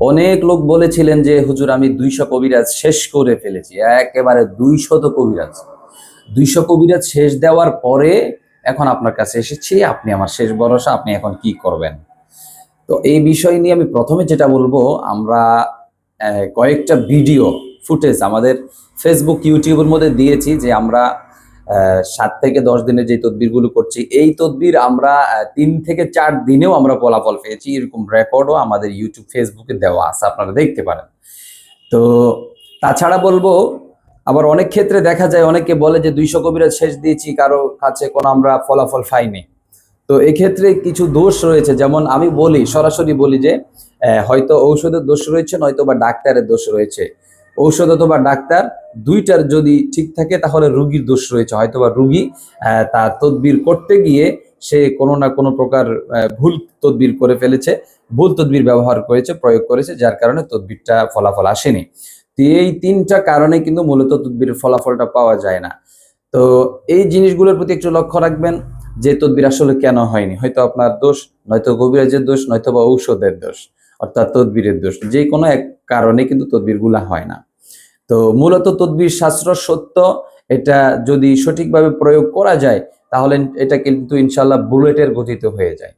অনেক লোক বলেছিলেন যে হুজুর আমি 200 কবিরাজ শেষ করে ফেলেছি, একেবারে 200 কবিরাজ। 200 কবিরাজ শেষ দেওয়ার পরে এখন আপনার কাছে এসেছি, আপনি আমার শেষ ভরসা, আপনি এখন কি করবেন? তো এই বিষয় নিয়ে আমি প্রথমে যেটা বলবো, আমরা কয়েকটা ভিডিও ফুটেজ আমাদের ফেসবুক ইউটিউবের মধ্যে দিয়েছি যে আমরা 7 থেকে 10 দিনের যে তদবিরগুলো করছি, এই তদবির আমরা 3 থেকে 4 দিনেও আমরা ফলাফল পেয়েছি, এরকম রেকর্ডও আমাদের ইউটিউব ফেসবুকে দেওয়া আছে, আপনারা দেখতে পারেন। তো তাছাড়া বলবো, আবার অনেক ক্ষেত্রে দেখা যায় অনেকে বলে যে 200 কবিরাজ শেষ দিয়েছি, কারো কাছে কোনো আমরা ফলাফল পাইনি। তো এক্ষেত্রে কিছু দোষ রয়েছে, যেমন আমি বলি, সরাসরি বলি যে হয়তো ঔষধের দোষ রয়েছে, নয়তো বা ডাক্তারের দোষ রয়েছে। ঔষধ অথবা ডাক্তার দুইটার যদি ঠিক থাকে তাহলে রুগীর দোষ রয়েছে, হয়তো বা রুগী তার তদবির করতে গিয়ে সে কোনো না কোনো প্রকার ভুল তদবির করে ফেলেছে, ভুল তদবির ব্যবহার করেছে, প্রয়োগ করেছে, যার কারণে তদবিরটা ফলাফল আসেনি। তো এই 3টা কারণে কিন্তু মূলত তদবিরের ফলাফলটা পাওয়া যায় না। তো এই জিনিসগুলোর প্রতি একটু লক্ষ্য রাখবেন যে তদবির আসলে কেন হয়নি। হয়তো আপনার দোষ, নয়তো কবিরাজের দোষ, নয়তো বা ঔষধের দোষ, অর্থাৎ তদবিরের দোষ। যে কোনো এক কারণে কিন্তু তদবিরগুলা হয় না। তো মূলত তদবির শাস্ত্র সত্য, এটা যদি সঠিকভাবে প্রয়োগ করা যায় তাহলে এটা কিন্তু ইনশাআল্লাহ বুলেটের গতিতে হয়ে যায়।